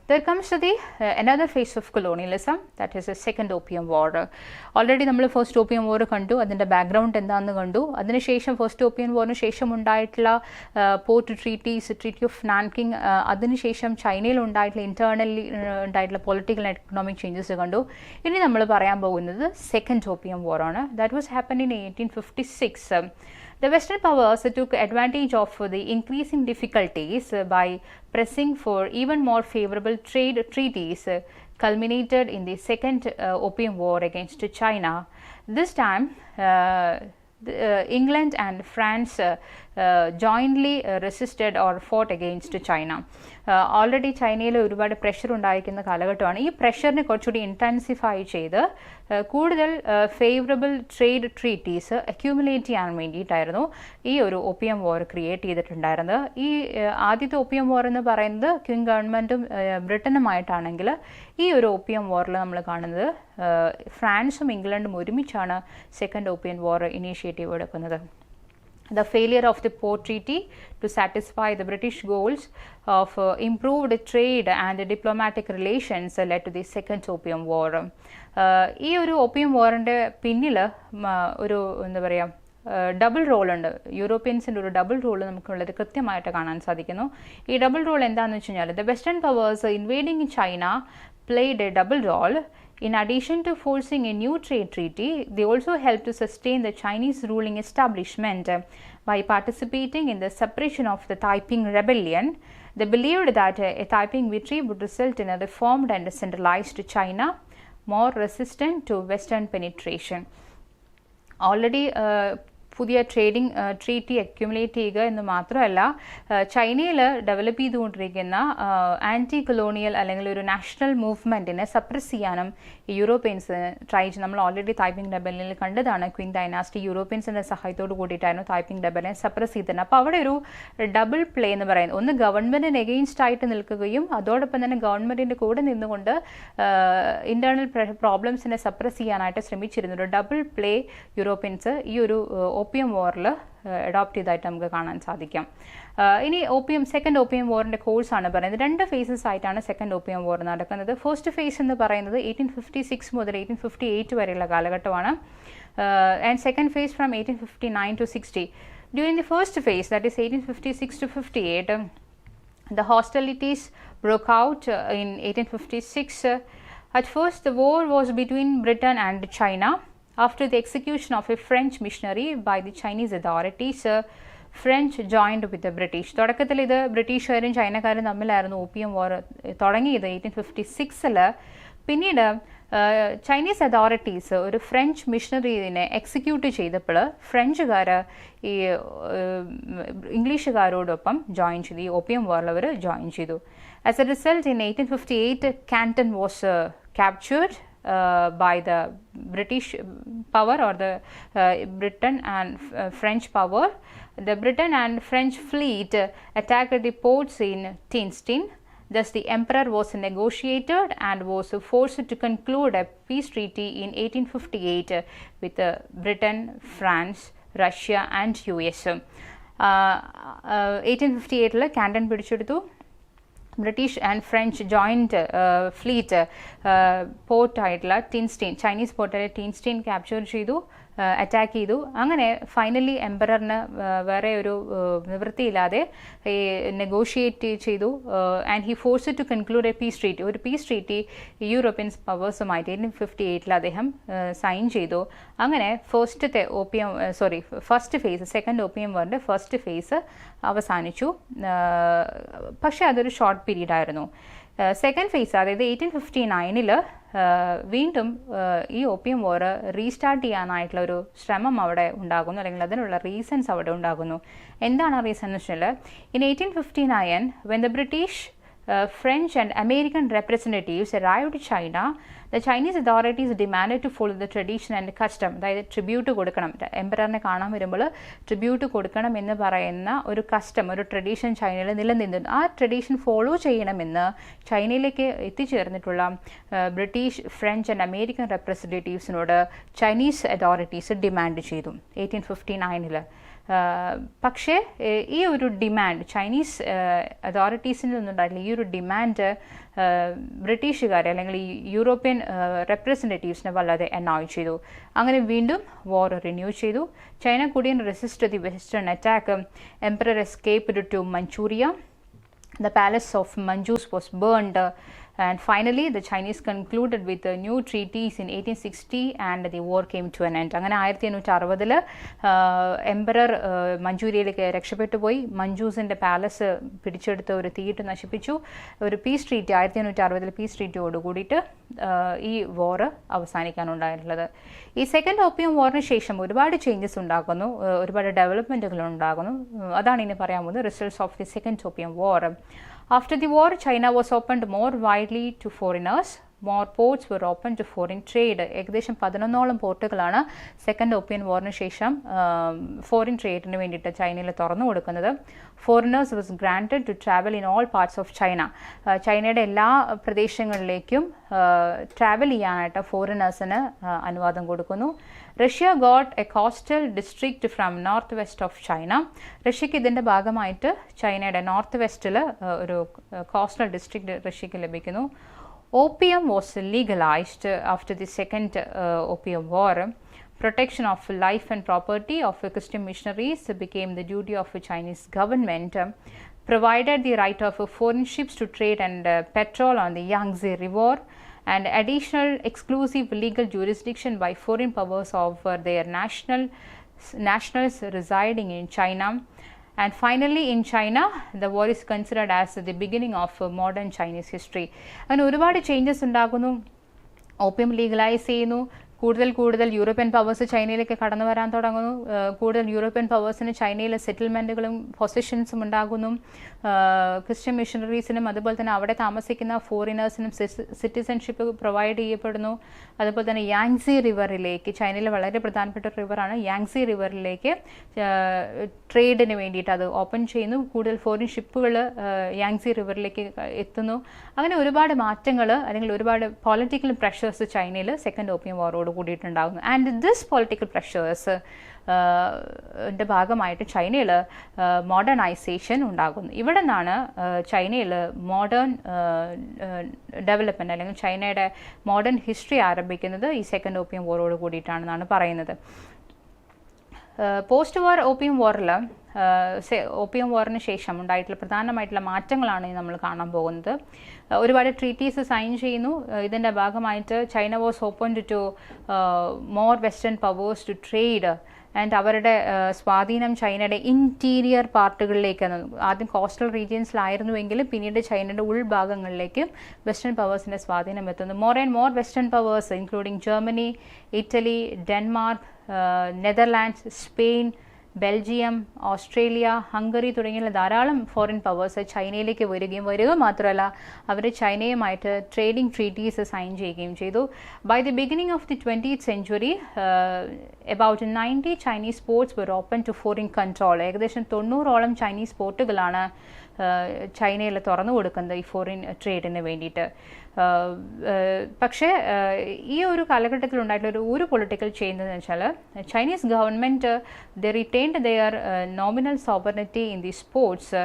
There comes to the another phase of colonialism, that is the Second Opium War. Already നമ്മൾ first opium വാർ കണ്ടു, അതിൻ്റെ background എന്താണെന്ന് കണ്ടു. അതിനുശേഷം ഫസ്റ്റ് ഓപ്പിയം വാറിന് ശേഷം ഉണ്ടായിട്ടുള്ള പോർട്ട് ട്രീറ്റീസ്, ട്രീറ്റി ഓഫ് നാൻകിങ്, അതിനുശേഷം ചൈനയിൽ ഉണ്ടായിട്ടുള്ള ഇന്റേണലി ഉണ്ടായിട്ടുള്ള പൊളിറ്റിക്കൽ ആൻഡ് എക്കണോമിക് ചേഞ്ചസ് കണ്ടു. ഇനി നമ്മൾ പറയാൻ പോകുന്നത് സെക്കൻഡ് ഓപ്പിയം വാർ ആണ്. That was happen in 1856. The Western powers took advantage of the increasing difficulties by pressing for even more favorable trade treaties, culminated in the Second Opium War against China. This time, England and France jointly resisted or fought against China. Already ചൈനയിൽ ഒരുപാട് pressure ഉണ്ടായിരിക്കുന്ന കാലഘട്ടമാണ്. ഈ പ്രഷറിനെ കുറച്ചുകൂടി intensify ചെയ്ത് കൂടുതൽ favourable trade treaties accumulate ചെയ്യാൻ വേണ്ടിയിട്ടായിരുന്നു ഈ ഒരു ഓപ്പിയം വാർ ക്രിയേറ്റ് ചെയ്തിട്ടുണ്ടായിരുന്നത്. ഈ ആദ്യത്തെ ഓപ്പിയം വാർ എന്ന് പറയുന്നത് ക്വിൻ ഗവൺമെൻറ്റും ബ്രിട്ടനുമായിട്ടാണെങ്കിൽ, ഈ ഒരു ഓപ്പിയം വാറിൽ നമ്മൾ കാണുന്നത് ഫ്രാൻസും ഇംഗ്ലണ്ടും ഒരുമിച്ചാണ് സെക്കൻഡ് ഓപ്പിയം വാർ ഇനീഷ്യേറ്റീവ് എടുക്കുന്നത്. The failure of the Port Treaty to satisfy the British goals of improved trade and diplomatic relations led to the Second Opium War. ഈ ഒരു ഓപ്പിയം വാറിൻ്റെ പിന്നിൽ ഒരു എന്താ പറയുക ഡബിൾ റോളുണ്ട്. യൂറോപ്യൻസിൻ്റെ ഒരു ഡബിൾ റോൾ നമുക്കുള്ളത് കൃത്യമായിട്ട് കാണാൻ സാധിക്കുന്നു. ഈ ഡബിൾ റോൾ എന്താണെന്ന് വെച്ച് കഴിഞ്ഞാൽ, the western powers invading China played a double role. In addition to forcing a new trade treaty, they also helped to sustain the Chinese ruling establishment by participating in the suppression of the Taiping Rebellion. They believed that a Taiping victory would result in a reformed and centralized China, more resistant to Western penetration. Already പുതിയ trading treaty accumulate ചെയ്യുക എന്ന് മാത്രമല്ല, ചൈനയിൽ develop ചെയ്തുകൊണ്ടിരിക്കുന്ന anti colonial അല്ലെങ്കിൽ ഒരു national മൂവ്മെൻറ്റിനെ suppress ചെയ്യാനും Europeans try ചെയ്ത്. നമ്മൾ ഓൾറെഡി തായ്പിങ് റെബല്യനിൽ കണ്ടതാണ്, ക്വീൻ ഡൈനാസ്റ്റി യൂറോപ്യൻസിൻ്റെ സഹായത്തോട് കൂടിയിട്ടായിരുന്നു തായ്പിങ് റെബല്യനെ സപ്രസ് ചെയ്തിരുന്നത്. അപ്പോൾ അവിടെ ഒരു ഡബിൾ പ്ലേ എന്ന് പറയുന്നത്, ഒന്ന് ഗവൺമെൻറ്റിന് എഗെയിൻസ്റ്റ് ആയിട്ട് നിൽക്കുകയും അതോടൊപ്പം തന്നെ ഗവൺമെൻറ്റിൻ്റെ കൂടെ നിന്നുകൊണ്ട് ഇൻറ്റേർണൽ പ്രോബ്ലംസിനെ സപ്രസ് ചെയ്യാനായിട്ട് ശ്രമിച്ചിരുന്നു. ഒരു ഡബിൾ പ്ലേ യൂറോപ്യൻസ് ഈ ഒരു ഓപ്പിയം വാറിൽ അഡോപ്റ്റ് ചെയ്തതായിട്ട് നമുക്ക് കാണാൻ സാധിക്കാം. ഇനി സെക്കൻഡ് ഓപ്പിയം വാറിൻ്റെ കോഴ്സാണ് പറയുന്നത്. രണ്ട് ഫേസസ് ആയിട്ടാണ് സെക്കൻഡ് ഓപ്പിയം വാർ നടക്കുന്നത്. ഫസ്റ്റ് ഫേസ് എന്ന് പറയുന്നത് 1856 മുതൽ 1858 വരെയുള്ള കാലഘട്ടമാണ്. And second phase from 1859 to 60. During the first phase, that is 1856 to 58, the hostilities broke out in 1856. At first, the war was between Britain and China. After the execution of a French missionary by the Chinese authorities, French joined with the British. തുടക്കത്തിൽ ഇത് ബ്രിട്ടീഷുകാരും ചൈനക്കാരും തമ്മിലായിരുന്നു opium വാർ തുടങ്ങിയത് 1856. പിന്നീട് Chinese authorities ഒരു French മിഷണറിനെ execute ചെയ്തപ്പോൾ ഫ്രഞ്ചുകാർ ഈ ഇംഗ്ലീഷുകാരോടൊപ്പം join ചെയ്തു. ഈ opium വാറിൽ അവർ join ചെയ്തു. As A result in 1858 Canton was captured by the British power, or the Britain and French power. The Britain and French fleet attacked the ports in Tientsin. Thus the emperor was negotiated and was forced to conclude a peace treaty in 1858 with Britain, France, Russia and US. 1858 Canton പിടിച്ചെടുത്തു. British and French joint fleet പോർട്ടായിട്ടുള്ള Tientsin, Chinese പോർട്ടായ Tientsin capture ചെയ്തു, attack ചെയ്തു. അങ്ങനെ finally എംപററിന് വേറെ ഒരു നിവൃത്തിയില്ലാതെ നെഗോഷിയേറ്റ് ചെയ്തു. And he force to conclude a peace treaty. ഒരു പീസ് ട്രീറ്റി യൂറോപ്യൻ പവേഴ്സുമായിട്ട് 1858 അദ്ദേഹം സൈൻ ചെയ്തു. അങ്ങനെ ഫസ്റ്റ് ഫേസ് സെക്കൻഡ് ഓപ്പിയം വാറിൻ്റെ ഫസ്റ്റ് ഫേസ് അവസാനിച്ചു. പക്ഷേ അതൊരു ഷോർട്ട് പീരീഡ് ആയിരുന്നു. സെക്കൻഡ് ഫേസ്, അതായത് 1859 വീണ്ടും ഈ ഓപ്പിയം വാർ റീസ്റ്റാർട്ട് ചെയ്യാനായിട്ടുള്ള ഒരു ശ്രമം അവിടെ ഉണ്ടാകുന്നു, അല്ലെങ്കിൽ അതിനുള്ള റീസൺസ് അവിടെ ഉണ്ടാകുന്നു. എന്താണ് ആ റീസൺ എന്ന് വെച്ചാൽ, in 1859 when the British, French and American representatives arrived in China, the Chinese authorities demanded to follow the tradition and custom. അതായത് ട്രിബ്യൂട്ട് കൊടുക്കണം, എംപററിനെ കാണാൻ വരുമ്പോൾ ട്രിബ്യൂട്ട് കൊടുക്കണം എന്ന് പറയുന്ന ഒരു കസ്റ്റം, ഒരു ട്രഡീഷൻ ചൈനയിൽ നിലനിന്നിരുന്നു. ആ ട്രഡീഷൻ ഫോളോ ചെയ്യണമെന്ന് ചൈനയിലേക്ക് എത്തിച്ചേർന്നിട്ടുള്ള ബ്രിട്ടീഷ്, ഫ്രഞ്ച് ആൻഡ് അമേരിക്കൻ റെപ്രസെൻറ്റേറ്റീവ്സിനോട് ചൈനീസ് അതോറിറ്റീസ് ഡിമാൻഡ് ചെയ്തു 1859. പക്ഷേ ഈ ഒരു ഡിമാൻഡ് ചൈനീസ് അതോറിറ്റീസിൽ നിന്നുണ്ടായിട്ടില്ല. ഈ ഒരു ഡിമാൻഡ് ബ്രിട്ടീഷുകാരെ അല്ലെങ്കിൽ ഈ യൂറോപ്യൻ റെപ്രസെൻറ്റേറ്റീവ്സിനെ വളരെ അനോയ് ചെയ്തു. അങ്ങനെ വീണ്ടും വാർ റിന്യൂ ചെയ്തു. China couldn't resist the western attack. Emperor escaped to Manchuria. The palace of Manjus was burned. And finally, the Chinese concluded with new treaties in 1860 and the war came to an end. അങ്ങനെ 1860 emperor മഞ്ചൂരിയയിലേക്ക് രക്ഷപ്പെട്ടു പോയി. മഞ്ജൂസിൻ്റെ palace പിടിച്ചെടുത്ത് ഒരു തീയിട്ട് നശിപ്പിച്ചു. ഒരു peace treaty 1860 piece ട്രീറ്റിയോട് കൂടിയിട്ട് ഈ വാർ അവസാനിക്കാനുണ്ടായിട്ടുള്ളത്. ഈ സെക്കൻഡ് ഓപ്പിയം വാറിന് ശേഷം ഒരുപാട് ചേഞ്ചസ് ഉണ്ടാക്കുന്നു, ഒരുപാട് ഡെവലപ്മെൻറ്റുകൾ ഉണ്ടാകുന്നു. അതാണ് ഇനി പറയാൻ പോകുന്നത്, results of the second opium war. After the war, China was opened more widely to foreigners. More ports were open to foreign trade. ഏകദേശം 11ഓളം പോർട്ടുകളാണ് സെക്കൻഡ് ഓപ്പിയൻ വാറിന് ശേഷം ഫോറിൻ ട്രേഡിന് വേണ്ടിയിട്ട് ചൈനയിൽ തുറന്നു കൊടുക്കുന്നത്. Foreigners was granted to travel in all parts of China. ചൈനയുടെ എല്ലാ പ്രദേശങ്ങളിലേക്കും travel ചെയ്യാനായിട്ട് ഫോറിനേഴ്സിന് അനുവാദം കൊടുക്കുന്നു. Russia got a coastal district from north west of China. റഷ്യക്ക് ഇതിൻ്റെ ഭാഗമായിട്ട് ചൈനയുടെ നോർത്ത് വെസ്റ്റിൽ ഒരു കോസ്റ്റൽ ഡിസ്ട്രിക്റ്റ് റഷ്യക്ക് ലഭിക്കുന്നു. Opium was legalized after the Second Opium War. Protection of life and property of Christian missionaries became the duty of the Chinese government. Provided the right of foreign ships to trade and patrol on the Yangtze River, and additional exclusive legal jurisdiction by foreign powers over their nationals residing in China. And finally, in China, the war is considered as the beginning of modern Chinese history. അങ്ങനെ ഒരുപാട് changes ഉണ്ടാകുന്നു. Opium legalise ചെയ്യുന്നു. കൂടുതൽ European powers ചൈനയിലേക്ക് കടന്നു വരാൻ തുടങ്ങുന്നു. കൂടുതൽ European പവേഴ്സിന് ചൈനയിലെ സെറ്റിൽമെൻറ്റുകളും പൊസിഷൻസും ഉണ്ടാകുന്നു. ക്രിസ്ത്യൻ മിഷണറീസിനും അതുപോലെ തന്നെ അവിടെ താമസിക്കുന്ന ഫോറിനേഴ്സിനും സിറ്റിസൺഷിപ്പ് പ്രൊവൈഡ് ചെയ്യപ്പെടുന്നു. അതുപോലെ തന്നെ യാങ്സി റിവറിലേക്ക്, ചൈനയിലെ വളരെ പ്രധാനപ്പെട്ട റിവറാണ് യാങ്സി റിവറിലേക്ക് ട്രേഡിന് വേണ്ടിയിട്ട് അത് ഓപ്പൺ ചെയ്യുന്നു. കൂടുതൽ ഫോറിൻ ഷിപ്പുകൾ യാങ്സി റിവറിലേക്ക് എത്തുന്നു. അങ്ങനെ ഒരുപാട് മാറ്റങ്ങൾ അല്ലെങ്കിൽ ഒരുപാട് പൊളിറ്റിക്കൽ പ്രഷേഴ്സ് ചൈനയിൽ സെക്കൻഡ് ഓപ്പിയം വാറോട് കൂടിയിട്ടുണ്ടാകുന്നു. ആൻഡ് ദിസ് പൊളിറ്റിക്കൽ പ്രഷേഴ്സ് ൻ്റെ ഭാഗമായിട്ട് ചൈനയിൽ മോഡേണൈസേഷൻ ഉണ്ടാകുന്നു. ഇവിടെ നിന്നാണ് ചൈനയിൽ മോഡേൺ ഡെവലപ്മെൻറ്റ് അല്ലെങ്കിൽ ചൈനയുടെ മോഡേൺ ഹിസ്റ്ററി ആരംഭിക്കുന്നത് ഈ സെക്കൻഡ് ഓപ്പിയം വാറോട് കൂടിയിട്ടാണെന്നാണ് പറയുന്നത്. പോസ്റ്റ് വാർ ഓപ്പിയം വാറിൽ ഓപ്പിയം വാറിന് ശേഷം ഉണ്ടായിട്ടുള്ള പ്രധാനമായിട്ടുള്ള മാറ്റങ്ങളാണ് നമ്മൾ കാണാൻ പോകുന്നത്. ഒരുപാട് ട്രീറ്റീസ് സൈൻ ചെയ്യുന്നു. ഇതിൻ്റെ ഭാഗമായിട്ട് China was open to more western powers to trade. And അവരുടെ സ്വാധീനം ചൈനയുടെ ഇൻറ്റീരിയർ പാർട്ടുകളിലേക്ക്, ആദ്യം കോസ്റ്റൽ റീജിയൻസിലായിരുന്നുവെങ്കിലും പിന്നീട് ചൈനയുടെ ഉൾഭാഗങ്ങളിലേക്ക് വെസ്റ്റേൺ പവേഴ്സിൻ്റെ സ്വാധീനം എത്തുന്നു. More and more western powers including Germany, Italy, Denmark, Netherlands, Spain, Belgium, Australia, Hungary തുടങ്ങിയുള്ള ധാരാളം ഫോറിൻ പവേഴ്സ് ചൈനയിലേക്ക് വരിക മാത്രമല്ല അവർ ചൈനയുമായിട്ട് ട്രേഡിംഗ് ട്രീറ്റീസ് സൈൻ ചെയ്യുകയും ചെയ്തു. By the beginning of the 20th century, about 90 Chinese ports were open to foreign control. ഏകദേശം 90ഓളം ചൈനീസ് പോർട്ടുകളാണ് ചൈനയിൽ തുറന്നു കൊടുക്കുന്നത് ഈ ഫോറിൻ ട്രേഡിന് വേണ്ടിയിട്ട്. പക്ഷേ ഈ ഒരു കാലഘട്ടത്തിൽ ഉണ്ടായിട്ടുള്ള ഒരു പൊളിറ്റിക്കൽ ചേഞ്ച് എന്ന് വെച്ചാൽ Chinese government the retained their nominal sovereignty in the ports,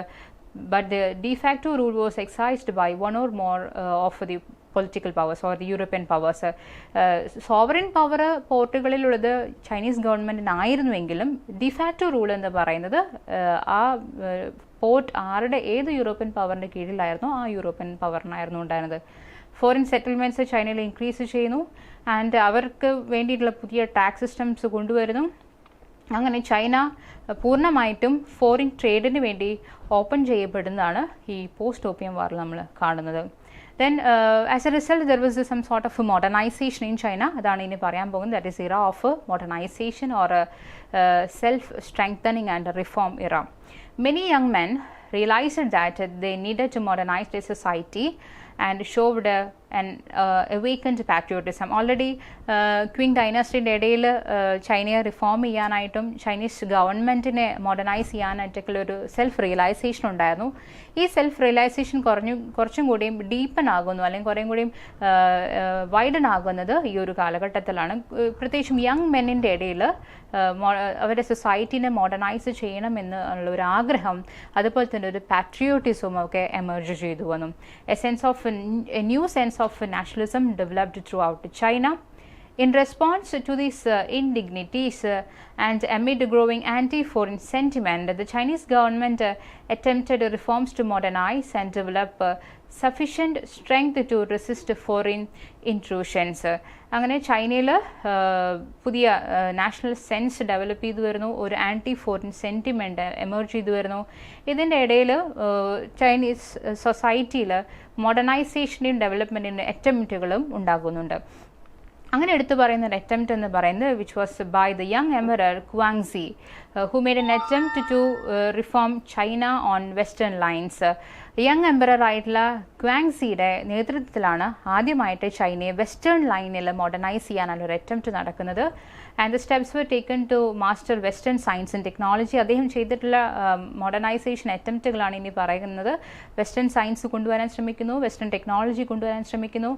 but the de facto rule was exercised by one or more of the political powers or the European powers. Sovereign power പോർട്ടുകളിലുള്ളത് Chinese ഗവൺമെൻറ്റിനായിരുന്നുവെങ്കിലും de facto rule എന്ന് പറയുന്നത് ആ port ഏത് European പവറിൻ്റെ കീഴിലായിരുന്നോ ആ European പവറിനായിരുന്നു ഉണ്ടായിരുന്നത്. Foreign settlements ചൈനയിൽ increase ചെയ്യുന്നു. ആൻഡ് അവർക്ക് വേണ്ടിയിട്ടുള്ള പുതിയ ടാക്സ് സിസ്റ്റംസ് കൊണ്ടുവരുന്നു. അങ്ങനെ ചൈന പൂർണ്ണമായിട്ടും ഫോറിൻ ട്രേഡിന് വേണ്ടി ഓപ്പൺ ചെയ്യപ്പെടുന്നതാണ് ഈ പോസ്റ്റ് ഓപ്പിയം വാറിൽ നമ്മൾ കാണുന്നത്. Then as a result there was some sort of modernization in China. അതാണ് ഇനി പറയാൻ പോകുന്നത്. That is era of modernization or self strengthening and reform era. Many young men realized that they needed to modernize their society and showed an awakened patriotism. Already Qing dynasty ഇടയിൽ ചൈനയെ reform ചെയ്യാനായിട്ടും Chinese ഗവൺമെൻറ്റിനെ modernise ചെയ്യാനായിട്ടൊക്കെ ഒരു self realization ഉണ്ടായിരുന്നു. ഈ self realization കുറച്ചും കൂടിയും deepen ആകുന്നു, അല്ലെങ്കിൽ കുറേയും കൂടിയും വൈഡൻ ആകുന്നത് ഈ ഒരു കാലഘട്ടത്തിലാണ്. പ്രത്യേകിച്ചും യങ് മെന്നിൻ്റെ ഇടയിൽ അവരുടെ സൊസൈറ്റീനെ മോഡേണൈസ് ചെയ്യണമെന്ന് ഉള്ള ഒരു ആഗ്രഹം, അതുപോലെ തന്നെ ഒരു പാട്രിയോട്ടിസവും ഒക്കെ എമർജ് ചെയ്തു വന്നു. A new sense of nationalism developed throughout China. In response to these indignities and amid growing anti-foreign sentiment, the Chinese government attempted reforms to modernize and develop sufficient strength to resist foreign intrusions. അങ്ങനെ ചൈനയിൽ പുതിയ national sense develop ചെയ്തു വരുന്നു, ഒരു anti foreign sentiment emerge ചെയ്തു വരുന്നു. ഇതിൻ്റെ ഇടയിൽ ചൈനീസ് സൊസൈറ്റിയിൽ മോഡേണൈസേഷൻ്റെയും ഡെവലപ്മെൻറ്റിൻ്റെ അറ്റംപ്റ്റുകളും ഉണ്ടാകുന്നുണ്ട്. അങ്ങനെ എടുത്തു പറയുന്ന ഒരു അറ്റംപ്റ്റ് എന്ന് പറയുന്നത് which was by the young emperor Guangxu, who made an attempt to reform China on western lines. Young emperor ആയിട്ടുള്ള ക്വാങ്സിയുടെ നേതൃത്വത്തിലാണ് ആദ്യമായിട്ട് ചൈനയെ വെസ്റ്റേൺ ലൈനിൽ മോഡേണൈസ് ചെയ്യാനുള്ള ഒരു അറ്റംപ്റ്റ് നടക്കുന്നത്. And the steps were taken to master western science and technology. അദ്ദേഹം ചെയ്തിട്ടുള്ള മോഡേണൈസേഷൻ അറ്റംപ്റ്റുകളാണ് ഇനി പറയുന്നത്. വെസ്റ്റേൺ സയൻസ് കൊണ്ടുവരാൻ ശ്രമിക്കുന്നു, വെസ്റ്റേൺ ടെക്നോളജി കൊണ്ടുവരാൻ ശ്രമിക്കുന്നു.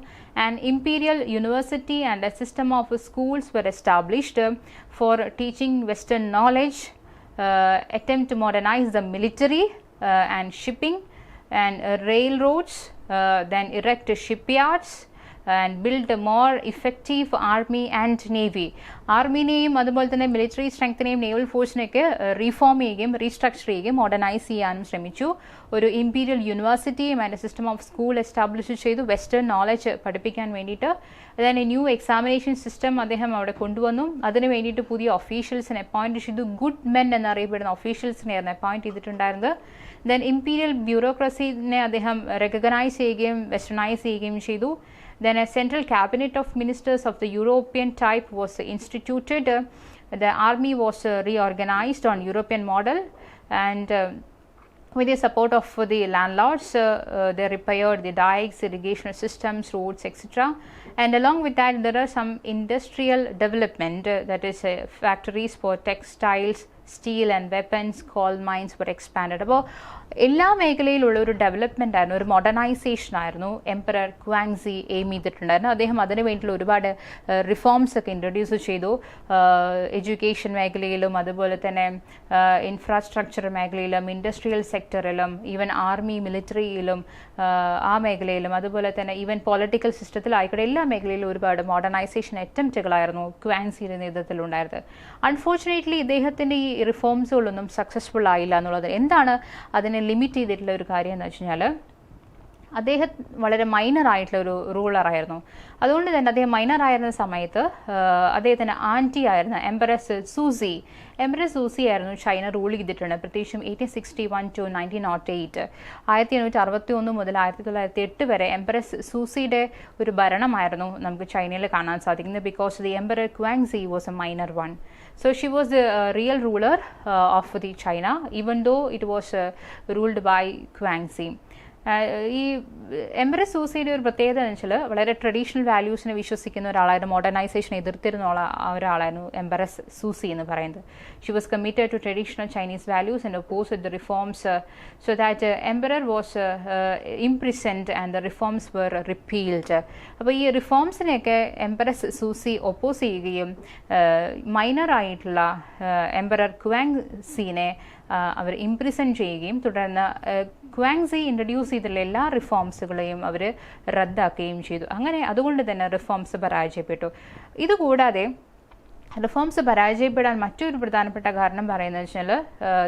And imperial university and a system of schools were established for teaching Western knowledge, attempt to modernize the military and shipping and railroads, then erect shipyards and build a more effective army and navy. ആർമീനെയും അതുപോലെ തന്നെ military സ്ട്രെങ്ത്തിനെയും naval ഫോഴ്സിനെയൊക്കെ reform ചെയ്യുകയും restructure ചെയ്യുകയും modernise ചെയ്യാനും ശ്രമിച്ചു. ഒരു ഇംപീരിയൽ യൂണിവേഴ്സിറ്റിയും and system of school establish ചെയ്തു വെസ്റ്റേൺ നോളജ് പഠിപ്പിക്കാൻ വേണ്ടിയിട്ട്. അതായത് ന്യൂ എക്സാമിനേഷൻ സിസ്റ്റം അദ്ദേഹം അവിടെ കൊണ്ടുവന്നു. അതിന് വേണ്ടിയിട്ട് പുതിയ ഒഫീഷ്യൽസിനെ അപ്പോയിൻറ്റ് ചെയ്തു. ഗുഡ് മെൻ എന്നറിയപ്പെടുന്ന ഒഫീഷ്യൽസിനെയായിരുന്നു അപ്പോയിൻറ്റ് ചെയ്തിട്ടുണ്ടായിരുന്നത്. ദെൻ ഇംപീരിയൽ ബ്യൂറോക്രസിനെ അദ്ദേഹം റെക്കഗ്നൈസ് ചെയ്യുകയും വെസ്റ്റേണൈസ് ചെയ്യുകയും ചെയ്തു. Then a central cabinet of ministers of the European type was instituted. The army was reorganized on European model, and with the support of the landlords, they repaired the dikes, irrigation systems, roads, etc. And along with that, there are some industrial development, that is factories for textiles, steel and weapons, coal mines were expanded. അപ്പോൾ എല്ലാ മേഖലയിലുള്ള ഒരു development ആയിരുന്നു, ഒരു modernisation ആയിരുന്നു emperor ക്വാങ്സി aim ചെയ്തിട്ടുണ്ടായിരുന്നു. അദ്ദേഹം അതിന് വേണ്ടിയിട്ടുള്ള ഒരുപാട് റിഫോംസ് ഒക്കെ ഇൻട്രൊഡ്യൂസ് ചെയ്തു. എഡ്യൂക്കേഷൻ മേഖലയിലും അതുപോലെ തന്നെ ഇൻഫ്രാസ്ട്രക്ചർ മേഖലയിലും ഇൻഡസ്ട്രിയൽ സെക്ടറിലും ഈവൻ ആർമി മിലിറ്ററിയിലും ആ മേഖലയിലും അതുപോലെ തന്നെ ഈവൻ പൊളിറ്റിക്കൽ സിസ്റ്റത്തിലായിക്കോട്ടെ എല്ലാ മേഖലയിലും ഒരുപാട് മോഡേണൈസേഷൻ അറ്റംപ്റ്റുകളായിരുന്നു ക്വാങ്സിയുടെ നേതൃത്വത്തിലുണ്ടായിരുന്നത്. അൺഫോർച്ചുനേറ്റ്ലി ഇദ്ദേഹത്തിൻ്റെ ഈ റിഫോംസുകളൊന്നും സക്സസ്ഫുൾ ആയില്ല എന്നുള്ളത്. എന്താണ് അതിനെ ലിമിറ്റ് ചെയ്തിട്ടുള്ള ഒരു കാര്യം എന്ന് വെച്ച് കഴിഞ്ഞാൽ അദ്ദേഹം വളരെ മൈനർ ആയിട്ടുള്ള ഒരു റൂളറായിരുന്നു. അതുകൊണ്ട് തന്നെ അദ്ദേഹം മൈനർ ആയിരുന്ന സമയത്ത് അദ്ദേഹത്തിന് ആൻറ്റി ആയിരുന്ന എംപറസ് സൂസി ആയിരുന്നു ചൈന റൂൾ ചെയ്തിട്ടുണ്ട്. പ്രത്യേകിച്ചും 1861 to 1908, 1861 മുതൽ 1908 വരെ എംപറസ് സൂസിയുടെ ഒരു ഭരണമായിരുന്നു നമുക്ക് ചൈനയിൽ കാണാൻ സാധിക്കുന്നത്. Because the emperor Guangxu was a minor one. So she was the real ruler of the China, even though it was ruled by Guangxi. ഈ എംപറർ സൂസിയുടെ ഒരു പ്രത്യേകത എന്ന് വെച്ചാൽ വളരെ ട്രഡീഷണൽ വാല്യൂസിനെ വിശ്വസിക്കുന്ന ഒരാളായിരുന്നു. മോഡേണൈസേഷൻ എതിർത്തിരുന്ന ഒരാളായിരുന്നു എംപറസ് സൂസി എന്ന് പറയുന്നത്. She was committed to traditional Chinese values and oppose the reforms, so that emperor was imprisoned and the reforms were repealed. അപ്പോൾ ഈ റിഫോംസിനെയൊക്കെ എംപറസ് സൂസി ഒപ്പോസ് ചെയ്യുകയും മൈനർ ആയിട്ടുള്ള എംപറർ ക്വാങ്സിനെ അവർ ഇംപ്രിസൺ ചെയ്യുകയും തുടർന്ന് ക്വാങ്സി ഇൻട്രൊഡ്യൂസ് ചെയ്തിട്ടുള്ള എല്ലാ റിഫോംസുകളെയും അവർ റദ്ദാക്കുകയും ചെയ്തു. അങ്ങനെ അതുകൊണ്ട് തന്നെ റിഫോംസ് പരാജയപ്പെട്ടു. ഇതുകൂടാതെ റിഫോംസ് പരാജയപ്പെടാൻ മറ്റൊരു പ്രധാനപ്പെട്ട കാരണം പറയുന്നത് വെച്ചാൽ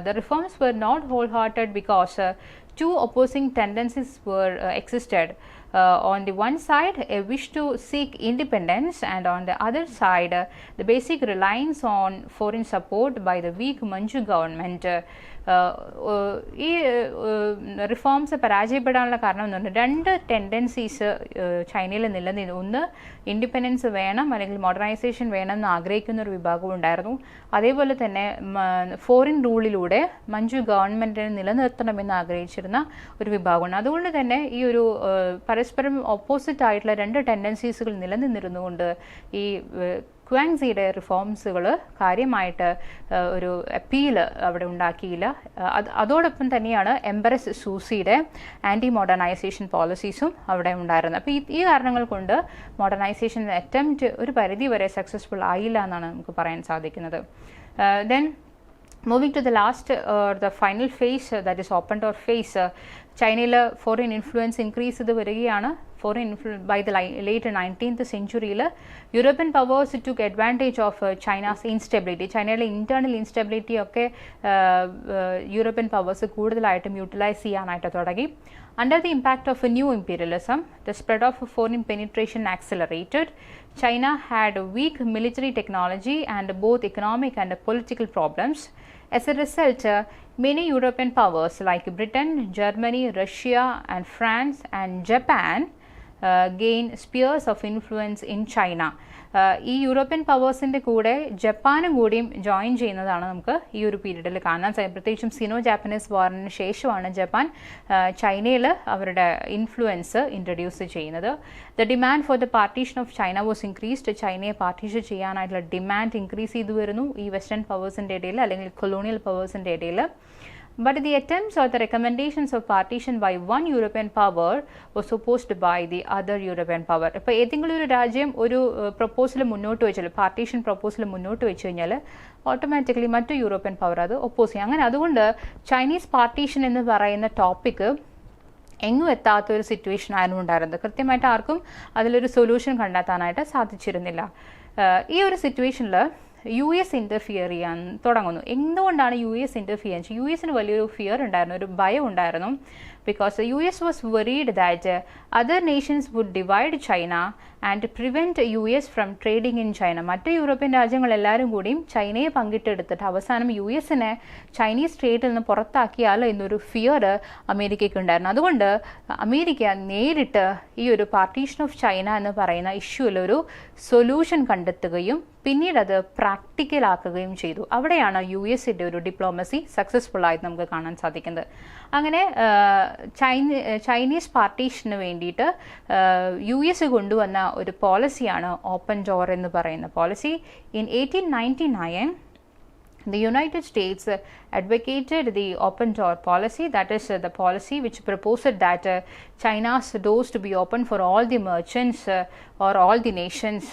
the reforms were not wholehearted because two opposing tendencies were existed. On the one side, a wish to seek independence, and on the other side, the basic reliance on foreign support by the weak Manchu government. ഈ reforms പരാജയപ്പെടാനുള്ള കാരണം എന്ന് പറഞ്ഞാൽ രണ്ട് tendencies ചൈനയിൽ നിലനിന്നു. ഒന്ന്, independence വേണം അല്ലെങ്കിൽ മോഡേണൈസേഷൻ വേണം എന്ന് ആഗ്രഹിക്കുന്ന ഒരു വിഭാഗം ഉണ്ടായിരുന്നു. അതേപോലെ തന്നെ ഫോറിൻ റൂളിലൂടെ മഞ്ചു ഗവൺമെൻറ്റിനെ നിലനിർത്തണമെന്ന് ആഗ്രഹിച്ചിരുന്ന ഒരു വിഭാഗമാണ്. അതുകൊണ്ട് തന്നെ ഈ ഒരു പരസ്പരം ഓപ്പോസിറ്റ് ആയിട്ടുള്ള രണ്ട് ടെൻഡൻസീസുകൾ നിലനിന്നിരുന്നുകൊണ്ട് ഈ ക്വാങ്സിയുടെ റിഫോംസുകൾ കാര്യമായിട്ട് ഒരു അപ്പീല് അവിടെ ഉണ്ടാക്കിയില്ല. അതോടൊപ്പം തന്നെയാണ് എംബറസ് സൂസിയുടെ ആൻറ്റി മോഡേണൈസേഷൻ പോളിസീസും അവിടെ ഉണ്ടായിരുന്നത്. അപ്പോൾ ഈ കാരണങ്ങൾ കൊണ്ട് മോഡേണൈസേഷൻ അറ്റംപ്റ്റ് ഒരു പരിധി വരെ സക്സസ്ഫുൾ ആയില്ല എന്നാണ് നമുക്ക് പറയാൻ സാധിക്കുന്നത്. Then moving to the last the final phase, that is open door phase, ചൈനയിൽ ഫോറിൻ ഇൻഫ്ലുവൻസ് ഇൻക്രീസ് ചെയ്ത് വരികയാണ്. by the late 19th century European powers took advantage of China's instability. ചൈനയിലെ ഇന്റേണൽ ഇൻസ്റ്റബിലിറ്റി ഒക്കെ യൂറോപ്യൻ പവേഴ്സ് കൂടുതലായിട്ടും utilise ചെയ്യാനായിട്ട് തുടങ്ങി. Under the impact of a new imperialism, the spread of foreign penetration accelerated. China had weak military technology and both economic and political problems. As a result, many European powers like Britain, Germany, Russia, and France and Japan gained spheres of influence in China. ഈ European പവേഴ്സിൻ്റെ കൂടെ ജപ്പാനും കൂടിയും join ചെയ്യുന്നതാണ് നമുക്ക് ഈ ഒരു പീരീഡിൽ കാണാൻ സാധിക്കും. പ്രത്യേകിച്ചും സിനോ ജാപ്പനീസ് വാറിന് ശേഷമാണ് ജപ്പാൻ ചൈനയിൽ അവരുടെ ഇൻഫ്ലുവൻസ് ഇൻട്രൊഡ്യൂസ് ചെയ്യുന്നത്. The demand for the partition of China was increased. ചൈനയെ പാർട്ടീഷൻ ചെയ്യാനായിട്ടുള്ള ഡിമാൻഡ് ഇൻക്രീസ് ചെയ്തു വരുന്നു ഈ വെസ്റ്റേൺ പവേഴ്സിൻ്റെ ഇടയിൽ അല്ലെങ്കിൽ കൊളോണിയൽ പവേഴ്സിൻ്റെ ഇടയിൽ. But the attempts or the recommendations of partition by one European power was opposed by the other European power. ഇപ്പോൾ ഏതെങ്കിലും ഒരു രാജ്യം ഒരു പ്രപ്പോസൽ മുന്നോട്ട് വെച്ചാൽ പാർട്ടീഷൻ പ്രപ്പോസൽ മുന്നോട്ട് വെച്ച് കഴിഞ്ഞാൽ ഓട്ടോമാറ്റിക്കലി മറ്റു യൂറോപ്യൻ പവർ അത് ഒപ്പോസ് ചെയ്യും. അങ്ങനെ അതുകൊണ്ട് ചൈനീസ് പാർട്ടീഷൻ എന്ന് പറയുന്ന ടോപ്പിക്ക് എങ്ങും എത്താത്തൊരു സിറ്റുവേഷൻ ആയിരുന്നു ഉണ്ടായിരുന്നത്. കൃത്യമായിട്ട് ആർക്കും അതിലൊരു സൊല്യൂഷൻ കണ്ടെത്താനായിട്ട് സാധിച്ചിരുന്നില്ല. ഈ ഒരു സിറ്റുവേഷനിൽ യു എസ് ഇൻ്റർഫിയർ ചെയ്യാൻ തുടങ്ങുന്നു. എന്തുകൊണ്ടാണ് യു എസ് ഇൻ്റർഫിയർ ചെയ്യുന്നത്? യു എസിന് വലിയൊരു ഫിയർ ഉണ്ടായിരുന്നു, ഒരു ഭയം ഉണ്ടായിരുന്നു. because US was worried that other nations would divide China and prevent US from trading in China. മറ്റ് യൂറോപ്യൻ രാജ്യങ്ങൾ എല്ലാവരും കൂടിയും ചൈനയെ പങ്കിട്ടെടുത്തിട്ട് അവസാനം യു എസിനെ ചൈനീസ് ട്രേഡിൽ നിന്ന് പുറത്താക്കിയാലോ എന്നൊരു ഫിയർ അമേരിക്കയ്ക്ക് ഉണ്ടായിരുന്നു. അതുകൊണ്ട് അമേരിക്ക നേരിട്ട് ഈ ഒരു പാർട്ടീഷൻ ഓഫ് ചൈന എന്ന് പറയുന്ന ഇഷ്യൂവിൽ ഒരു സൊല്യൂഷൻ കണ്ടെത്തുകയും പിന്നീട് അത് പ്രാക്ടിക്കലാക്കുകയും ചെയ്തു. അവിടെയാണ് യു എസിൻ്റെ ഒരു ഡിപ്ലോമസി സക്സസ്ഫുൾ ആയിട്ട് നമുക്ക് കാണാൻ സാധിക്കുന്നത്. അങ്ങനെ ചൈനീസ് പാർട്ടീഷന് വേണ്ടിയിട്ട് യു എസ് കൊണ്ടുവന്ന ഒരു പോളിസിയാണ് ഓപ്പൺ ഡോർ എന്ന് പറയുന്ന policy. In 1899 the United States advocated the open door policy. That is the policy which proposed that China's doors to be open for all the merchants or all the nations.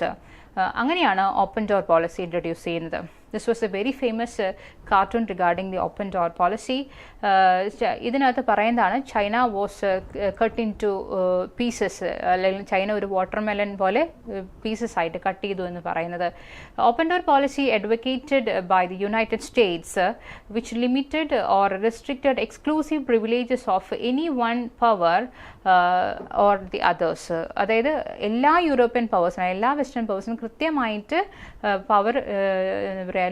അങ്ങനെയാണ് open door policy introduce ചെയ്യുന്നത്. This was a very famous cartoon regarding the open door policy. ഇതിനകത്ത് പറയുന്നതാണ് China was cut into pieces, അല്ലെങ്കിൽ China ഒരു watermelon പോലെ pieces ആയിട്ട് cut ചെയ്തു എന്ന് പറയുന്നത്. Open door policy advocated by the United States which limited or restricted exclusive privileges of any one power or the others. അതായത് എല്ലാ European പവേഴ്സിനും എല്ലാ വെസ്റ്റേൺ പവേഴ്സിനും കൃത്യമായിട്ട് പവർ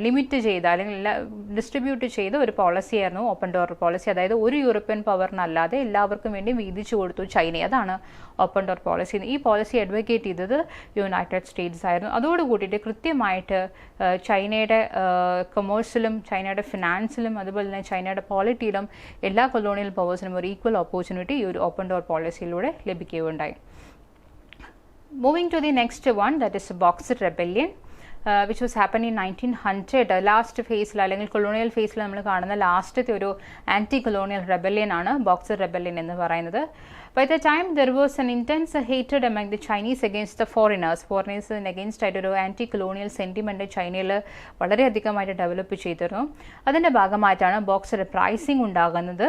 ലിമിറ്റ് ചെയ്ത അല്ലെങ്കിൽ ഡിസ്ട്രിബ്യൂട്ട് ചെയ്ത ഒരു പോളിസിയായിരുന്നു ഓപ്പൺ ഡോർ പോളിസി. അതായത് ഒരു യൂറോപ്യൻ പവറിനല്ലാതെ എല്ലാവർക്കും വേണ്ടി വീതിച്ചു കൊടുത്തു ചൈന. അതാണ് ഓപ്പൺ ഡോർ പോളിസി. ഈ പോളിസി അഡ്വക്കേറ്റ് ചെയ്തത് യുണൈറ്റഡ് സ്റ്റേറ്റ്സ് ആയിരുന്നു. അതോടുകൂടിയിട്ട് കൃത്യമായിട്ട് ചൈനയുടെ കൊമേഴ്സിലും ചൈനയുടെ ഫിനാൻസിലും അതുപോലെ തന്നെ ചൈനയുടെ പോളിറ്റിയിലും എല്ലാ കൊളോണിയൽ പവേഴ്സിനും ഒരു ഈക്വൽ ഓപ്പർച്യൂണിറ്റി ഈ ഒരു ഓപ്പൺ ഡോർ പോളിസിയിലൂടെ ലഭിക്കുകയുണ്ടായി. Moving to the next one, that is Boxer Rebellion. which was happened in 1900. Last ഫേസിൽ അല്ലെങ്കിൽ കൊളോണിയൽ ഫേസിൽ നമ്മൾ കാണുന്ന ലാസ്റ്റത്തെ ഒരു ആൻറ്റി കൊളോണിയൽ റെബല്യൻ ആണ് ബോക്സർ റെബല്യൻ എന്ന് പറയുന്നത്. By the time there was an intense hatred among the Chinese against the ഫോറിനേഴ്സിന് അഗെയിൻസ്റ്റ് ആയിട്ടൊരു ആൻറ്റി കൊളോണിയൽ സെൻറ്റിമെൻറ്റ് ചൈനയിൽ വളരെയധികമായിട്ട് ഡെവലപ്പ് ചെയ്തിരുന്നു. അതിൻ്റെ ഭാഗമായിട്ടാണ് ബോക്സർ റൈസിംഗ് ഉണ്ടാകുന്നത്.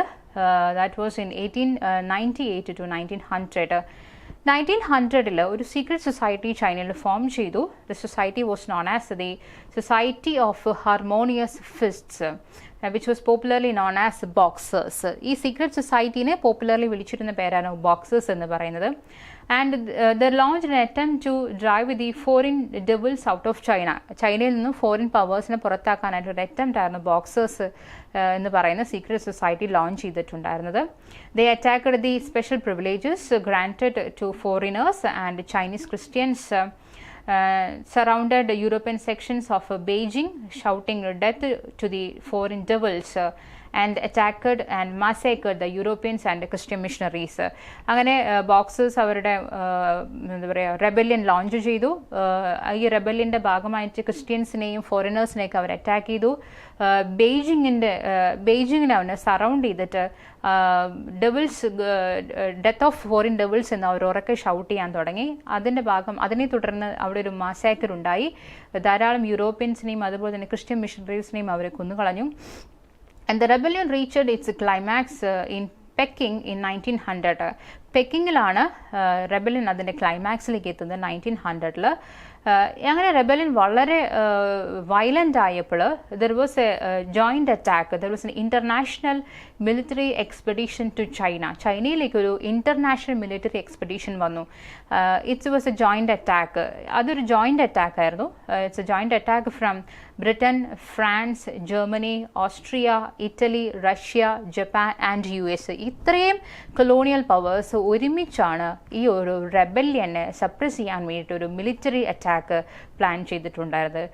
That was in 1898 to 1900. 1900 ഒരു സീക്രട്ട് സൊസൈറ്റി ചൈനയിൽ ഫോം ചെയ്തു. The society was known as the society of harmonious fists which was popularly known as boxers. ഈ സീക്രട്ട് സൊസൈറ്റീനെ പോപ്പുലർലി വിളിച്ചിരുന്ന പേരാണ് ബോക്സേഴ്സ് എന്ന് പറയുന്നത്. And the launch an attempt to drive the foreign devils out of China. ചൈനയിൽ നിന്നും foreign പവേഴ്സിനെ പുറത്താക്കാനായിട്ട് ഒരു attempt ആയിരുന്നു ബോക്സേഴ്സ് എന്ന് പറയുന്ന സീക്രട്ട് സൊസൈറ്റി ലോഞ്ച് ചെയ്തിട്ടുണ്ടായിരുന്നത്. They attacked the special privileges granted to foreigners and Chinese Christians, surrounded European sections of Beijing, shouting death to the foreign devils, and attacked and massacred the Europeans and the Christian missionaries. അങ്ങനെ Boxers അവരുടെ എന്താ പറയുക rebellion launch ചെയ്തു. ഈ റെബല്യൻ്റെ ഭാഗമായിട്ട് ക്രിസ്ത്യൻസിനെയും ഫോറിനേഴ്സിനെയൊക്കെ അവർ attack ചെയ്തു. ബെയ്ജിങ്ങിനെ അവനെ surround ചെയ്തിട്ട് ഡെത്ത് ഓഫ് ഫോറിൻ ഡെവിൾസ് എന്ന് അവർ ഉറക്കെ ഷൗട്ട് ചെയ്യാൻ തുടങ്ങി. അതിനെ തുടർന്ന് അവിടെ ഒരു മാസാക്കർ ഉണ്ടായി. ധാരാളം യൂറോപ്യൻസിനെയും അതുപോലെ തന്നെ ക്രിസ്ത്യൻ മിഷണറീസിനെയും അവർ കൊന്നുകളഞ്ഞു. And the rebellion reached its climax in Peking in 1900. പെക്കിങ്ങിലാണ് റെബല്യൻ അതിൻ്റെ ക്ലൈമാക്സിലേക്ക് എത്തുന്നത് 1900-ൽ. അങ്ങനെ റെബല്യൻ വളരെ വയലൻ്റ് ആയപ്പോൾ there was a joint attack. There was an international military expedition to China. ചൈനയിലേക്കൊരു ഇൻ്റർനാഷണൽ മിലിറ്ററി എക്സ്പെഡീഷൻ വന്നു. It's was a joint attack. അതൊരു ജോയിൻ്റ് അറ്റാക്ക് ആയിരുന്നു. It's a joint attack from Britain, France, Germany, Austria, Italy, Russia, Japan and US. ഇത്രയും colonial powers ഒരുമിച്ചാണ് ഈ ഒരു റെബല്യനെ suppress ചെയ്യാൻ വേണ്ടിയിട്ട് ഒരു മിലിറ്ററി അറ്റാക്ക് പ്ലാൻ ചെയ്തിട്ടുണ്ടായിരുന്നത്.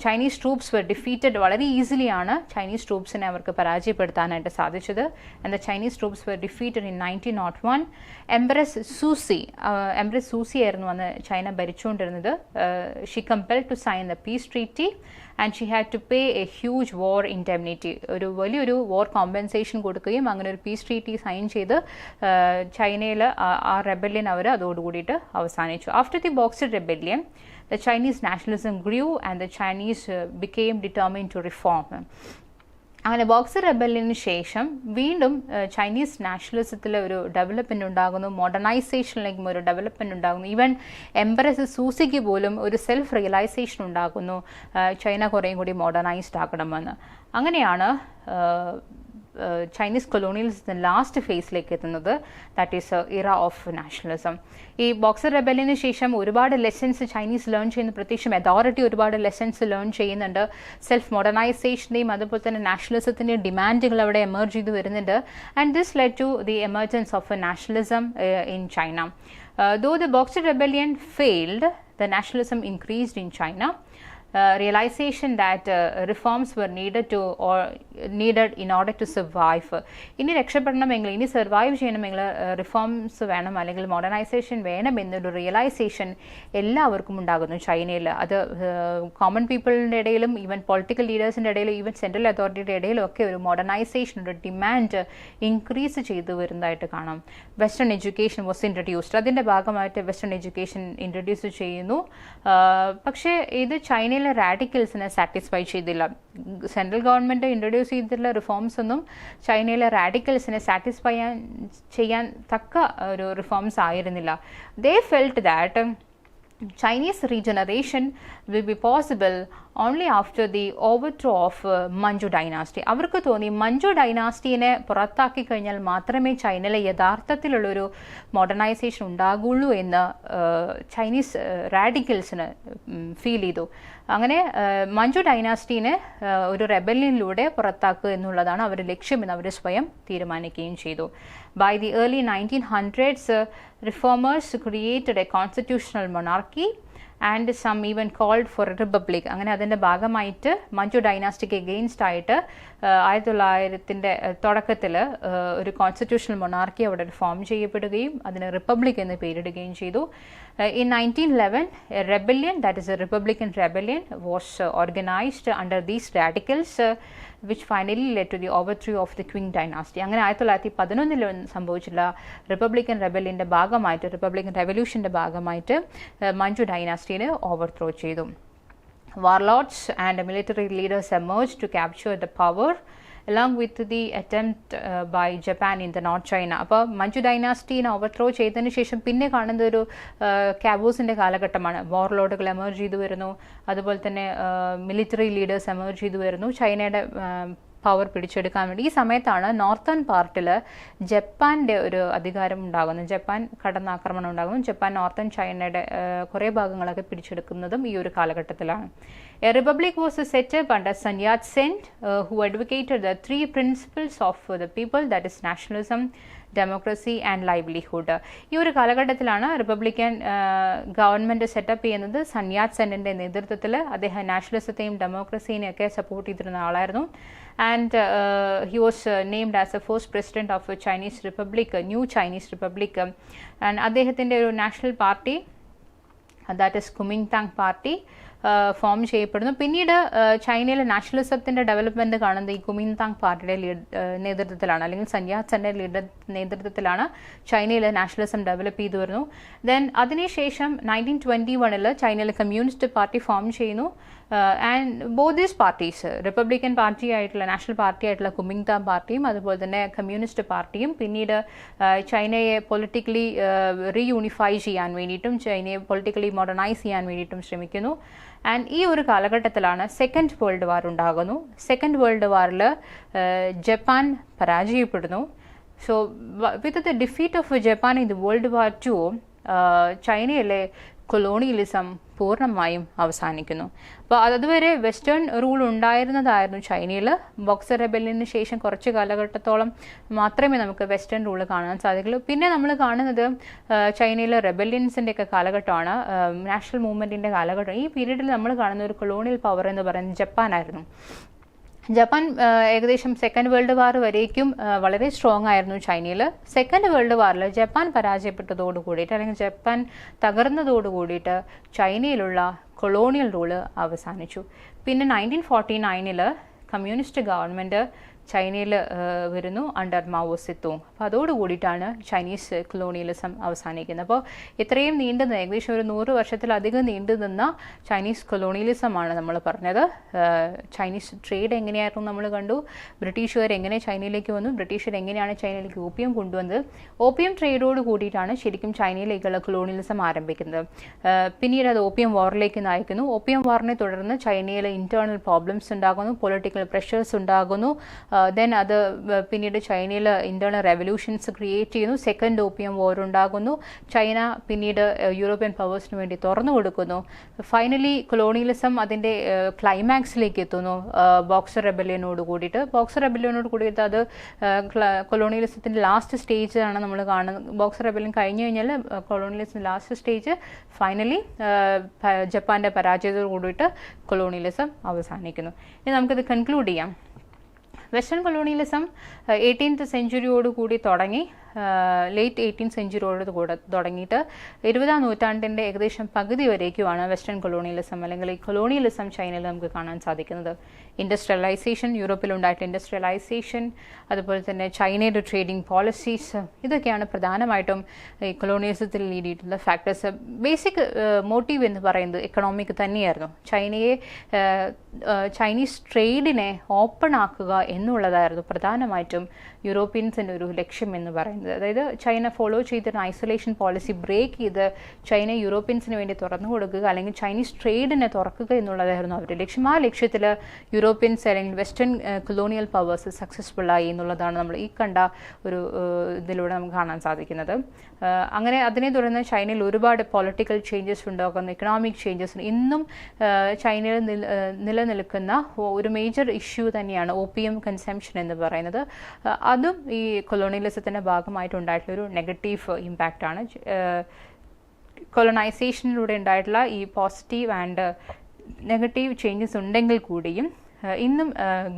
Chinese troops were defeated. വളരെ ഈസിലിയാണ് ചൈനീസ് ട്രൂപ്സിനെ അവർക്ക് പരാജയപ്പെടുത്താനായിട്ട് സാധിച്ചത്. And the Chinese troops were defeated in 1901. Empress സൂസി ആയിരുന്നു അന്ന് ചൈന ഭരിച്ചുകൊണ്ടിരുന്നത്. She compelled to sign the peace treaty and she had to pay a huge war indemnity. ഒരു വലിയൊരു വാർ കോമ്പൻസേഷൻ കൊടുക്കുകയും അങ്ങനെ ഒരു പീസ് ട്രീറ്റി സൈൻ ചെയ്ത് ചൈനയിൽ ആ റെബല്യൻ അവർ അതോടുകൂടിയിട്ട് അവസാനിച്ചു. After the boxer rebellion the Chinese nationalism grew and the Chinese became determined to reform. അങ്ങനെ ബോക്സർ റെബല്യന് ശേഷം വീണ്ടും ചൈനീസ് നാഷണലിസത്തിൽ ഒരു ഡെവലപ്മെൻറ്റ് ഉണ്ടാകുന്നു. മോഡേണൈസേഷനിലേക്കും ഒരു ഡെവലപ്മെൻറ്റ് ഉണ്ടാകുന്നു. ഈവൻ എംപറസ് സൂസിക്ക് പോലും ഒരു സെൽഫ് റിയലൈസേഷൻ ഉണ്ടാകുന്നു, ചൈന കുറേയും കൂടി മോഡേണൈസ്ഡ് ആക്കണമെന്ന്. അങ്ങനെയാണ് ചൈനീസ് കൊളോണിയലിസത്തിൻ്റെ ലാസ്റ്റ് ഫേസിലേക്ക് എത്തുന്നത്. That is era of nationalism. ഈ ബോക്സർ റെബല്യന് ശേഷം ഒരുപാട് ലെസൺസ് ചൈനീസ് ലേൺ ചെയ്യുന്നു. പ്രത്യേകിച്ചും അതോറിറ്റി ഒരുപാട് ലെസൺസ് ലേൺ ചെയ്യുന്നുണ്ട്. സെൽഫ് മോഡേണൈസേഷൻ്റെയും അതുപോലെ തന്നെ നാഷണലിസത്തിൻ്റെയും ഡിമാൻഡുകൾ അവിടെ എമർജ് ചെയ്ത് വരുന്നുണ്ട്. And this led to the emergence of a nationalism in China. Though the Boxer Rebellion failed, the nationalism increased in China. Realization that reforms were needed in order to survive. ഇനി രക്ഷപ്പെടണമെങ്കിൽ, ഇനി survive ചെയ്യണമെങ്കിൽ reforms വേണം, അല്ലെങ്കിൽ modernisation വേണം എന്നൊരു realisation എല്ലാവർക്കും ഉണ്ടാകുന്നു ചൈനയിൽ. അത് കോമൺ പീപ്പിളിൻ്റെ ഇടയിലും ഈവൻ പൊളിറ്റിക്കൽ ലീഡേഴ്സിൻ്റെ ഇടയിലും ഈവൻ സെൻട്രൽ അതോറിറ്റിയുടെ ഇടയിലും ഒക്കെ ഒരു മോഡേണൈസേഷൻ, ഒരു ഡിമാൻഡ് ഇൻക്രീസ് ചെയ്തു വരുന്നതായിട്ട് കാണാം. Western education was introduced. അതിൻ്റെ ഭാഗമായിട്ട് വെസ്റ്റേൺ എഡ്യൂക്കേഷൻ ഇൻട്രൊഡ്യൂസ് ചെയ്യുന്നു. പക്ഷേ ഇത് ചൈനയിലെ റാഡിക്കൽസിനെ സാറ്റിസ്ഫൈ ചെയ്തില്ല. സെൻട്രൽ ഗവൺമെൻറ് ഇൻട്രൊഡ്യൂസ് ചെയ്തിട്ടുള്ള റിഫോംസ് ഒന്നും ചൈനയിലെ റാഡിക്കൽസിനെ സാറ്റിസ്ഫൈ ചെയ്യാൻ തക്ക ഒരു റിഫോംസ് ആയിരുന്നില്ല. They felt that Chinese regeneration will be possible only after the overthrow of Manchu dynasty. അവർക്ക് തോന്നി മഞ്ചു ഡൈനാസ്റ്റിനെ പുറത്താക്കി കഴിഞ്ഞാൽ മാത്രമേ ചൈനയിലെ യഥാർത്ഥത്തിലുള്ളൊരു മോഡേണൈസേഷൻ ഉണ്ടാകുള്ളൂ എന്ന് ചൈനീസ് റാഡിക്കൽസിന് ഫീൽ ചെയ്തു. അങ്ങനെ മഞ്ചു ഡൈനാസ്റ്റിനെ ഒരു റെബല്യനിലൂടെ പുറത്താക്കുക എന്നുള്ളതാണ് അവരുടെ ലക്ഷ്യമെന്ന് അവർ സ്വയം തീരുമാനിക്കുകയും ചെയ്തു. By the early 1900s, reformers created a constitutional monarchy and some even called for a republic. അങ്ങനെ അതിൻ്റെ ഭാഗമായിട്ട് മഞ്ചു ഡൈനാസ്റ്റിക്ക് എഗെയിൻസ്റ്റ് ആയിട്ട് 1900-ൻ്റെ തുടക്കത്തിൽ ഒരു കോൺസ്റ്റിറ്റ്യൂഷണൽ മൊണാർക്കി അവിടെ ഫോം ചെയ്യപ്പെടുകയും അതിന് റിപ്പബ്ലിക് എന്ന് പേരിടുകയും ചെയ്തു. In 1911, a rebellion, that is a Republican rebellion, was organized under these radicals, which finally led to the overthrow of the Qing dynasty. അങ്ങനെ 1911 സംഭവിച്ചില്ല റിപ്പബ്ലിക്കൻ റെബല്യൻ്റെ ഭാഗമായിട്ട്, റിപ്പബ്ലിക്കൻ റെവല്യൂഷൻ്റെ ഭാഗമായിട്ട് മഞ്ചു ഡൈനാസ്റ്റിനെ ഓവർത്രോ ചെയ്തു. Warlords and military leaders emerged to capture the power along with the attempt by Japan in the North China. അപ്പോൾ Manju ഡൈനാസ്റ്റിനെ overthrow ചെയ്തതിന് ശേഷം പിന്നെ കാണുന്ന ഒരു കാബൂസിൻ്റെ കാലഘട്ടമാണ്. വാർലോഡുകൾ എമർജ് ചെയ്തു വരുന്നു, അതുപോലെ തന്നെ മിലിറ്ററി ലീഡേഴ്സ് എമർജ് ചെയ്തു വരുന്നു ചൈനയുടെ പവർ പിടിച്ചെടുക്കാൻ വേണ്ടി. ഈ സമയത്താണ് നോർത്തേൺ പാർട്ടിൽ ജപ്പാൻ്റെ ഒരു അധികാരം ഉണ്ടാകുന്നു, ജപ്പാൻ കടന്നാക്രമണം ഉണ്ടാകുന്നു. ജപ്പാൻ നോർത്തേൺ ചൈനയുടെ കുറേ ഭാഗങ്ങളൊക്കെ പിടിച്ചെടുക്കുന്നതും ഈ ഒരു കാലഘട്ടത്തിലാണ്. A republic was set up under Sun Yat-sen, who advocated the three principles of the people, that is nationalism, democracy and livelihood. ഈ ഒരു കാലഘട്ടത്തിലാണ് റിപ്പബ്ലിക്കൻ ഗവൺമെൻറ് സെറ്റപ്പ് ചെയ്യുന്നത്. സൺ യാറ്റ് സെന്നിൻ്റെ നേതൃത്വത്തിൽ. അദ്ദേഹം നാഷണലിസത്തെയും ഡെമോക്രസീനെയൊക്കെ സപ്പോർട്ട് ചെയ്തിരുന്ന ആളായിരുന്നു. And he was named as the first president of a Chinese Republic, New Chinese Republic. And അദ്ദേഹത്തിൻ്റെ ഒരു national party, that is Kuomintang party, form ചെയ്യപ്പെടുന്നു. പിന്നീട് ചൈനയിലെ നാഷണലിസത്തിൻ്റെ ഡെവലപ്മെൻറ്റ് കാണുന്നത് ഈ കുമിങ്താങ് പാർട്ടിയുടെ നേതൃത്വത്തിലാണ്, അല്ലെങ്കിൽ സൺ യാറ്റ് സെൻ്റെ നേതൃത്വത്തിലാണ് ചൈനയിലെ നാഷണലിസം ഡെവലപ്പ് ചെയ്തു വരുന്നു. ദെൻ അതിനുശേഷം 1921 ചൈനയിലെ കമ്മ്യൂണിസ്റ്റ് പാർട്ടി ഫോം ചെയ്യുന്നു. And both these parties, Republican party ആയിട്ടുള്ള നാഷണൽ പാർട്ടി ആയിട്ടുള്ള കുമിങ്താങ് പാർട്ടിയും അതുപോലെ തന്നെ കമ്മ്യൂണിസ്റ്റ് പാർട്ടിയും പിന്നീട് ചൈനയെ പൊളിറ്റിക്കലി റീയൂണിഫൈ ചെയ്യാൻ വേണ്ടിയിട്ടും ചൈനയെ പൊളിറ്റിക്കലി മോഡേണൈസ് ചെയ്യാൻ വേണ്ടിയിട്ടും ശ്രമിക്കുന്നു. ആൻഡ് ഈ ഒരു കാലഘട്ടത്തിലാണ് സെക്കൻഡ് വേൾഡ് വാർ ഉണ്ടാകുന്നു. സെക്കൻഡ് വേൾഡ് വാറിൽ ജപ്പാൻ പരാജയപ്പെടുന്നു. So with the defeat of Japan in the world war II, ചൈനയിലെ കൊളോണിയലിസം പൂർണ്ണമായും അവസാനിക്കുന്നു. അപ്പോൾ അതുവരെ വെസ്റ്റേൺ റൂൾ ഉണ്ടായിരുന്നതായിരുന്നു ചൈനയിൽ. ബോക്സർ റെബല്യന് ശേഷം കുറച്ച് കാലഘട്ടത്തോളം മാത്രമേ നമുക്ക് വെസ്റ്റേൺ റൂൾ കാണാൻ സാധിക്കുള്ളൂ. പിന്നെ നമ്മൾ കാണുന്നത് ചൈനയിലെ റെബല്യൻസിൻ്റെ ഒക്കെ കാലഘട്ടമാണ്, നാഷണൽ മൂവ്മെൻറ്റിൻ്റെ കാലഘട്ടം. ഈ പീരീഡിൽ നമ്മൾ കാണുന്ന ഒരു കൊളോണിയൽ പവർ എന്ന് പറയുന്നത് ജപ്പാനായിരുന്നു. ജപ്പാൻ ഏകദേശം സെക്കൻഡ് വേൾഡ് വാർ വരേക്കും വളരെ സ്ട്രോങ് ആയിരുന്നു ചൈനയിൽ. സെക്കൻഡ് വേൾഡ് വാറിൽ ജപ്പാൻ പരാജയപ്പെട്ടതോട് കൂടിയിട്ട്, അല്ലെങ്കിൽ ജപ്പാൻ തകർന്നതോട് കൂടിയിട്ട് ചൈനയിലുള്ള കൊളോണിയൽ റൂള് അവസാനിച്ചു. പിന്നെ 1949 കമ്മ്യൂണിസ്റ്റ് ഗവൺമെൻറ് ചൈനയിൽ വരുന്നു അണ്ടർ മാവോ സെതൂങ്. അപ്പോൾ അതോടുകൂടിയിട്ടാണ് ചൈനീസ് കൊളോണിയലിസം അവസാനിക്കുന്നത്. അപ്പോൾ ഇത്രയും നീണ്ടുന്ന, ഏകദേശം ഒരു 100 വർഷത്തിലധികം നീണ്ടു നിന്ന ചൈനീസ് കൊളോണിയലിസമാണ് നമ്മൾ പറഞ്ഞത്. ചൈനീസ് ട്രേഡ് എങ്ങനെയായിരുന്നു നമ്മൾ കണ്ടു, ബ്രിട്ടീഷുകാർ എങ്ങനെ ചൈനയിലേക്ക് വന്നു, ബ്രിട്ടീഷുകാർ എങ്ങനെയാണ് ചൈനയിലേക്ക് ഓപ്പിയം കൊണ്ടുവന്നത്. ഓപ്പിയം ട്രേഡോട് കൂടിയിട്ടാണ് ശരിക്കും ചൈനയിലേക്കുള്ള കൊളോണിയലിസം ആരംഭിക്കുന്നത്. പിന്നീട് അത് ഓപ്പിയം വാറിലേക്ക് നയിക്കുന്നു. ഓപ്പിയം വാറിനെ തുടർന്ന് ചൈനയിൽ ഇന്റേണൽ പ്രോബ്ലംസ് ഉണ്ടാകുന്നു, പൊളിറ്റിക്കൽ പ്രഷേഴ്സ് ഉണ്ടാകുന്നു. ദെൻ അത് പിന്നീട് ചൈനയിൽ ഇന്റേണൽ റെവല്യൂഷൻസ് ക്രിയേറ്റ് ചെയ്യുന്നു. സെക്കൻഡ് ഓപ്പിയം വാർ ഉണ്ടാകുന്നു. ചൈന പിന്നീട് യൂറോപ്യൻ പവേഴ്സിന് വേണ്ടി തുറന്നു കൊടുക്കുന്നു. ഫൈനലി കൊളോണിയലിസം അതിൻ്റെ ക്ലൈമാക്സിലേക്ക് എത്തുന്നു ബോക്സർ റെബല്യനോട് കൂടിയിട്ട്. ബോക്സർ റെബല്യനോട് കൂടിയിട്ട് അത് കൊളോണിയലിസത്തിൻ്റെ ലാസ്റ്റ് സ്റ്റേജ് ആണ് നമ്മൾ കാണുന്നത്. ബോക്സർ റെബല്യൻ കഴിഞ്ഞു കഴിഞ്ഞാൽ കൊളോണിയലിസം ലാസ്റ്റ് സ്റ്റേജ്. ഫൈനലി ജപ്പാൻ്റെ പരാജയത്തോട് കൂടിയിട്ട് കൊളോണിയലിസം അവസാനിക്കുന്നു. ഇനി നമുക്കിത് കൺക്ലൂഡ് ചെയ്യാം. വെസ്റ്റേൺ കൊളോണിയലിസം 18th സെഞ്ച്വറിയോട് കൂടി തുടങ്ങി, ലേറ്റ് 18th സെഞ്ച്വറിയോട് കൂടെ തുടങ്ങിയിട്ട് 20ാം നൂറ്റാണ്ടിൻ്റെ ഏകദേശം പകുതി വരേക്കുമാണ് വെസ്റ്റേൺ കൊളോണിയലിസം അല്ലെങ്കിൽ ഈ കൊളോണിയലിസം ചൈനയിൽ നമുക്ക് കാണാൻ സാധിക്കുന്നത്. ഇൻഡസ്ട്രിയലൈസേഷൻ, യൂറോപ്പിലുണ്ടായിട്ട് ഇൻഡസ്ട്രിയലൈസേഷൻ, അതുപോലെ തന്നെ ചൈനയുടെ ട്രേഡിംഗ് പോളിസീസ്, ഇതൊക്കെയാണ് പ്രധാനമായിട്ടും ഈ കൊളോണിയലിസത്തിൽ ലീഡ് ചെയ്തിട്ടുള്ള ഫാക്ടേഴ്സ്. ബേസിക് മോട്ടീവ് എന്ന് പറയുന്നത് എക്കണോമിക് തന്നെയായിരുന്നു. ചൈനീസ് ട്രേഡിനെ ഓപ്പൺ ആക്കുക എന്നുള്ളതായിരുന്നു പ്രധാനമായിട്ടും യൂറോപ്യൻസിൻ്റെ ഒരു ലക്ഷ്യം എന്ന് പറയുന്നത്. അതായത് ചൈന ഫോളോ ചെയ്തിരുന്ന ഐസൊലേഷൻ പോളിസി ബ്രേക്ക് ചെയ്ത് ചൈന യൂറോപ്യൻസിന് വേണ്ടി തുറന്നു കൊടുക്കുക, അല്ലെങ്കിൽ ചൈനീസ് ട്രേഡിനെ തുറക്കുക എന്നുള്ളതായിരുന്നു അവരുടെ ലക്ഷ്യം. ആ ലക്ഷ്യത്തിൽ യൂറോപ്യൻസ് അല്ലെങ്കിൽ വെസ്റ്റേൺ കൊളോണിയൽ പവേഴ്സ് സക്സസ്ഫുൾ ആയി എന്നുള്ളതാണ് നമ്മൾ ഈ കണ്ട ഒരു ഇതിലൂടെ നമുക്ക് കാണാൻ സാധിക്കുന്നത്. അങ്ങനെ അതിനെ തുടർന്ന് ചൈനയിൽ ഒരുപാട് പൊളിറ്റിക്കൽ ചേഞ്ചസ് ഉണ്ടാകുന്നു, എക്കണോമിക് ചേഞ്ചസ്. ഇന്നും ചൈനയിൽ നിലനിൽക്കുന്ന ഒരു മേജർ ഇഷ്യൂ തന്നെയാണ് ഓപ്പിയം കൺസംഷൻ എന്ന് പറയുന്നത്. അതും ഈ കൊളോണിയലിസത്തിൻ്റെ ഭാഗമായിട്ടുണ്ടായിട്ടുള്ളൊരു നെഗറ്റീവ് ഇമ്പാക്റ്റാണ്. കൊളോണൈസേഷനിലൂടെ ഉണ്ടായിട്ടുള്ള ഈ പോസിറ്റീവ് ആൻഡ് നെഗറ്റീവ് ചേഞ്ചസ് ഉണ്ടെങ്കിൽ കൂടിയും ഇന്നും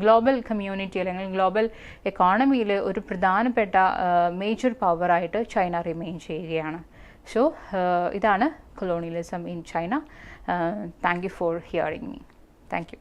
ഗ്ലോബൽ കമ്മ്യൂണിറ്റി അല്ലെങ്കിൽ ഗ്ലോബൽ എക്കോണമിയിൽ ഒരു പ്രധാനപ്പെട്ട മേജർ പവറായിട്ട് ചൈന റിമെയിൻ ചെയ്യുകയാണ്. സോ ഇതാണ് colonialism in China. Thank you for hearing me. Thank you.